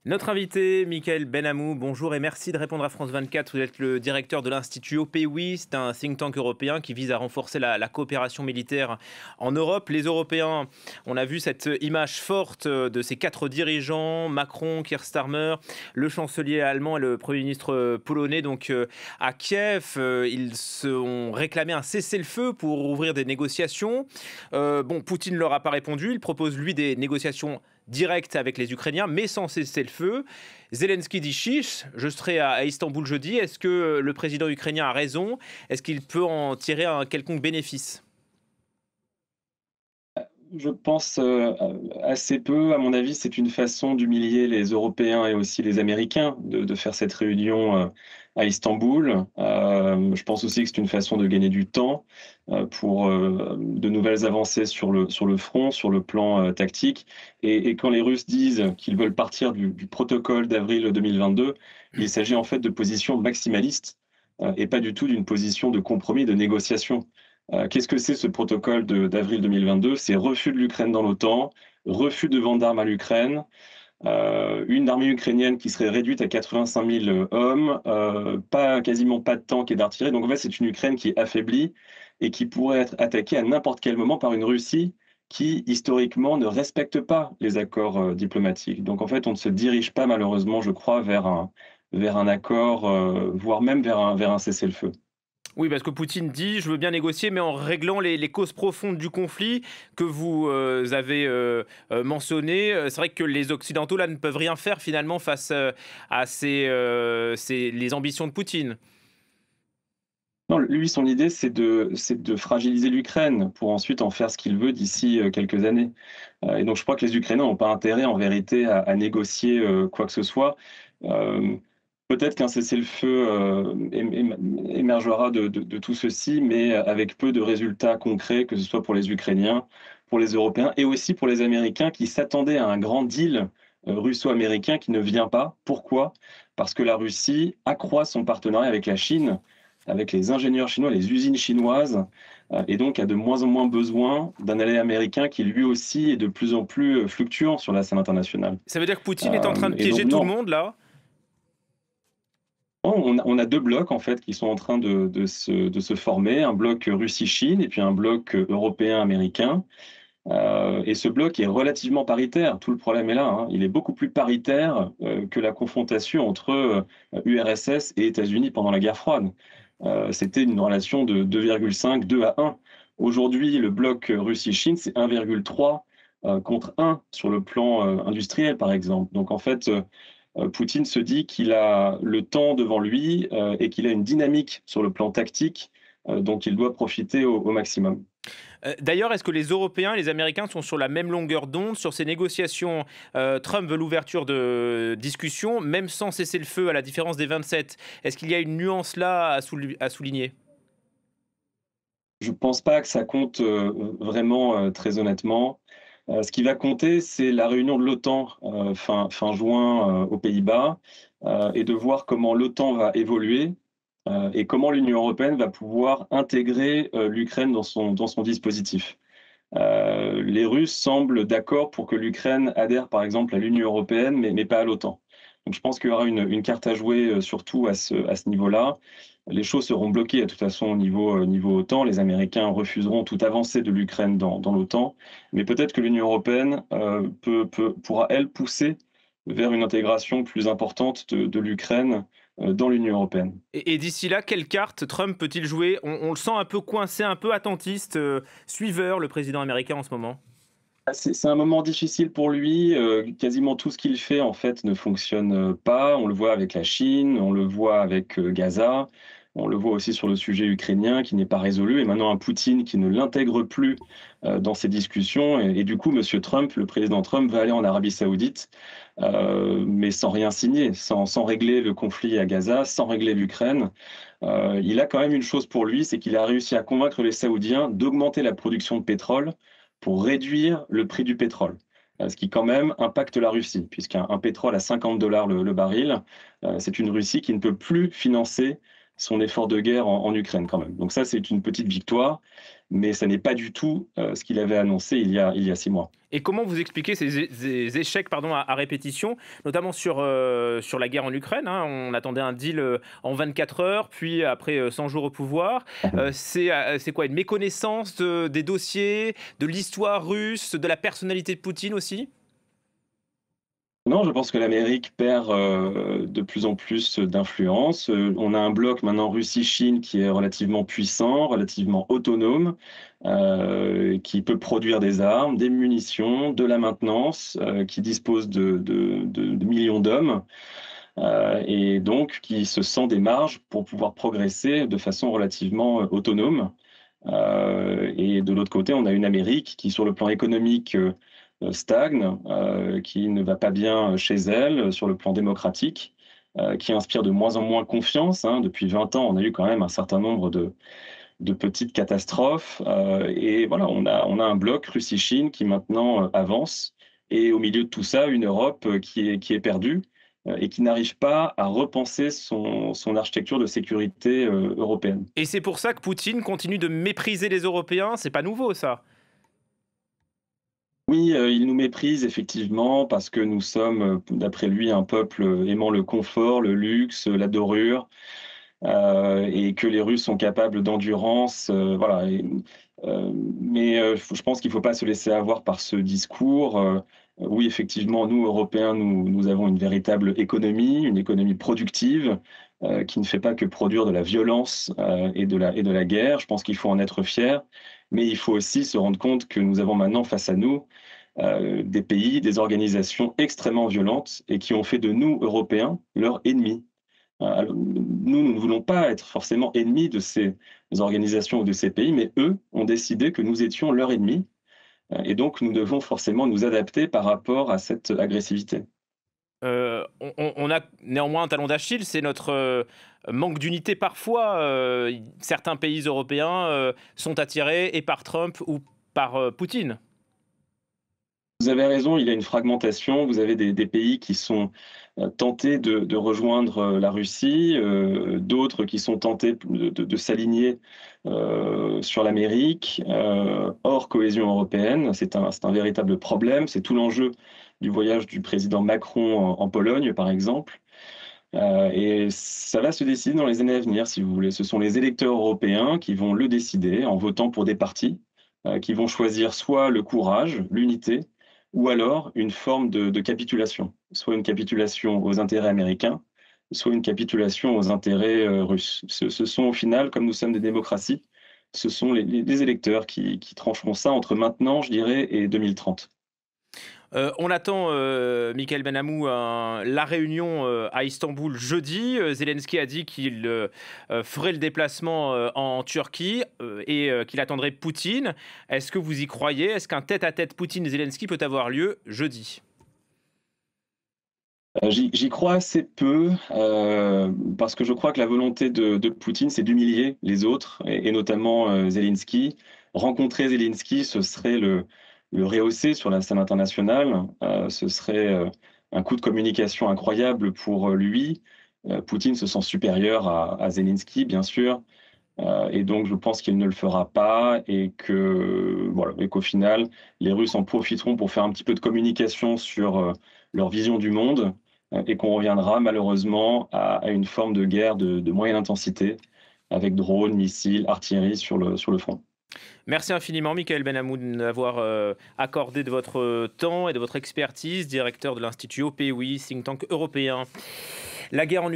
Notre invité, Michael Benhamou, bonjour et merci de répondre à France 24. Vous êtes le directeur de l'Institut OPWI, c'est un think tank européen qui vise à renforcer la coopération militaire en Europe. Les Européens, on a vu cette image forte de ces quatre dirigeants, Macron, Keir Starmer, le chancelier allemand et le Premier ministre polonais. Donc à Kiev, ils se ont réclamé un cessez-le-feu pour ouvrir des négociations. Poutine ne leur a pas répondu, il propose lui des négociations direct avec les Ukrainiens, mais sans cesser le feu. Zelensky dit chiche, je serai à Istanbul jeudi. Est-ce que le président ukrainien a raison? Est-ce qu'il peut en tirer un quelconque bénéfice? Je pense, assez peu. À mon avis, c'est une façon d'humilier les Européens et aussi les Américains de faire cette réunion, à Istanbul. Je pense aussi que c'est une façon de gagner du temps, pour, de nouvelles avancées sur le front, sur le plan, tactique et quand les Russes disent qu'ils veulent partir du protocole d'avril 2022, il s'agit en fait de positions maximalistes, et pas du tout d'une position de compromis, de négociation. Qu'est-ce que c'est ce protocole d'avril 2022? C'est refus de l'Ukraine dans l'OTAN, refus de vente d'armes à l'Ukraine, une armée ukrainienne qui serait réduite à 85 000 hommes, quasiment pas de tanks et d'artillerie. Donc en fait, c'est une Ukraine qui est affaiblie et qui pourrait être attaquée à n'importe quel moment par une Russie qui, historiquement, ne respecte pas les accords diplomatiques. Donc en fait, on ne se dirige pas, malheureusement, je crois, vers un accord, voire même vers un cessez-le-feu. Oui, parce que Poutine dit, je veux bien négocier, mais en réglant les causes profondes du conflit que vous avez mentionné. C'est vrai que les Occidentaux, là, ne peuvent rien faire finalement face à les ambitions de Poutine. Non, lui, son idée, c'est de fragiliser l'Ukraine pour ensuite en faire ce qu'il veut d'ici quelques années. Et donc, je crois que les Ukrainiens n'ont pas intérêt, en vérité, à négocier quoi que ce soit. Euh, Peut-être qu'un cessez-le-feu émergera de tout ceci, mais avec peu de résultats concrets, que ce soit pour les Ukrainiens, pour les Européens et aussi pour les Américains qui s'attendaient à un grand deal russo-américain qui ne vient pas. Pourquoi? Parce que la Russie accroît son partenariat avec la Chine, avec les ingénieurs chinois, les usines chinoises, et donc a de moins en moins besoin d'un allié américain qui lui aussi est de plus en plus fluctuant sur la scène internationale. Ça veut dire que Poutine est en train de Et donc piéger tout le non, monde, là? on a deux blocs en fait qui sont en train de se former, un bloc Russie-Chine et puis un bloc européen-américain. Et ce bloc est relativement paritaire. Tout le problème est là, hein. Il est beaucoup plus paritaire que la confrontation entre URSS et États-Unis pendant la guerre froide. C'était une relation de 2,5, 2 à 1. Aujourd'hui, le bloc Russie-Chine, c'est 1,3 contre 1 sur le plan industriel, par exemple. Donc en fait, Poutine se dit qu'il a le temps devant lui et qu'il a une dynamique sur le plan tactique dont il doit profiter au maximum. D'ailleurs, est-ce que les Européens et les Américains sont sur la même longueur d'onde sur ces négociations? Trump veut l'ouverture de discussions, même sans cesser le feu, à la différence des 27. Est-ce qu'il y a une nuance là à souligner? Je pense pas que ça compte vraiment, très honnêtement. Ce qui va compter, c'est la réunion de l'OTAN fin juin aux Pays-Bas et de voir comment l'OTAN va évoluer et comment l'Union européenne va pouvoir intégrer l'Ukraine dans son dispositif. Les Russes semblent d'accord pour que l'Ukraine adhère, par exemple, à l'Union européenne, mais pas à l'OTAN. Donc je pense qu'il y aura une carte à jouer, surtout à ce niveau-là. Les choses seront bloquées, de toute façon, au niveau OTAN. Les Américains refuseront toute avancée de l'Ukraine dans l'OTAN. Mais peut-être que l'Union européenne pourra, elle, pousser vers une intégration plus importante de l'Ukraine dans l'Union européenne. Et d'ici là, quelle carte Trump peut-il jouer? On le sent un peu coincé, un peu attentiste, suiveur, le président américain en ce moment. C'est un moment difficile pour lui, quasiment tout ce qu'il fait, en fait, ne fonctionne, pas. On le voit avec la Chine, on le voit avec, Gaza, on le voit aussi sur le sujet ukrainien qui n'est pas résolu et maintenant un Poutine qui ne l'intègre plus, dans ces discussions et du coup, monsieur Trump, le président Trump va aller en Arabie Saoudite, mais sans rien signer, sans régler le conflit à Gaza, sans régler l'Ukraine. Il a quand même une chose pour lui, c'est qu'il a réussi à convaincre les Saoudiens d'augmenter la production de pétrole pour réduire le prix du pétrole. Ce qui quand même impacte la Russie, puisqu'un pétrole à 50 $ le baril, c'est une Russie qui ne peut plus financer son effort de guerre en Ukraine quand même. Donc ça, c'est une petite victoire, mais ça n'est pas du tout ce qu'il avait annoncé il y a 6 mois. Et comment vous expliquez ces échecs pardon, à répétition, notamment sur la guerre en Ukraine, hein? On attendait un deal en 24 heures, puis après 100 jours au pouvoir. C'est quoi, une méconnaissance des dossiers, de l'histoire russe, de la personnalité de Poutine aussi? Non, je pense que l'Amérique perd de plus en plus d'influence. On a un bloc maintenant Russie-Chine qui est relativement puissant, relativement autonome, qui peut produire des armes, des munitions, de la maintenance, qui dispose de millions d'hommes, et donc qui se sent des marges pour pouvoir progresser de façon relativement autonome. Et de l'autre côté, on a une Amérique qui, sur le plan économique, stagne, qui ne va pas bien chez elle sur le plan démocratique, qui inspire de moins en moins confiance, hein. Depuis 20 ans, on a eu quand même un certain nombre de petites catastrophes. Et voilà, on a un bloc Russie-Chine qui maintenant avance. Et au milieu de tout ça, une Europe qui est perdue et qui n'arrive pas à repenser son architecture de sécurité européenne. Et c'est pour ça que Poutine continue de mépriser les Européens, c'est pas nouveau ça. Oui, il nous méprise effectivement parce que nous sommes, d'après lui, un peuple aimant le confort, le luxe, la dorure, et que les Russes sont capables d'endurance, voilà. Mais je pense qu'il ne faut pas se laisser avoir par ce discours. Oui, effectivement, nous, Européens, nous avons une véritable économie, une économie productive, qui ne fait pas que produire de la violence, et de la guerre. Je pense qu'il faut en être fier, mais il faut aussi se rendre compte que nous avons maintenant face à nous, des pays, des organisations extrêmement violentes et qui ont fait de nous, Européens, leurs ennemis. Alors, nous ne voulons pas être forcément ennemis de ces organisations ou de ces pays, mais eux ont décidé que nous étions leurs ennemis, et donc nous devons forcément nous adapter par rapport à cette agressivité. On a néanmoins un talon d'Achille, c'est notre manque d'unité parfois. Certains pays européens sont attirés et par Trump ou par Poutine. Vous avez raison, il y a une fragmentation. Vous avez des pays qui sont tentés de rejoindre la Russie, d'autres qui sont tentés de s'aligner sur l'Amérique, hors cohésion européenne. C'est un véritable problème. C'est tout l'enjeu du voyage du président Macron en Pologne, par exemple. Et ça va se décider dans les années à venir, si vous voulez. Ce sont les électeurs européens qui vont le décider en votant pour des partis, qui vont choisir soit le courage, l'unité, ou alors une forme de capitulation, soit une capitulation aux intérêts américains, soit une capitulation aux intérêts russes. Ce sont au final, comme nous sommes des démocraties, ce sont les électeurs qui trancheront ça entre maintenant, je dirais, et 2030. On attend, Michael Benhamou, la réunion à Istanbul jeudi. Zelensky a dit qu'il ferait le déplacement en Turquie et qu'il attendrait Poutine. Est-ce que vous y croyez? Est-ce qu'un tête-à-tête Poutine-Zelensky peut avoir lieu jeudi? J'y crois assez peu, parce que je crois que la volonté de Poutine, c'est d'humilier les autres et notamment, Zelensky. Rencontrer Zelensky, ce serait le rehausser sur la scène internationale, ce serait, un coup de communication incroyable pour, lui. Poutine se sent supérieur à Zelensky, bien sûr, et donc je pense qu'il ne le fera pas et que voilà, et qu'au final, les Russes en profiteront pour faire un petit peu de communication sur, leur vision du monde, et qu'on reviendra malheureusement à une forme de guerre de moyenne intensité avec drones, missiles, artillerie sur le front. Merci infiniment, Michael Benhamou, de nous avoir accordé de votre temps et de votre expertise, directeur de l'Institut OPWI, think tank européen. La guerre en Ukraine.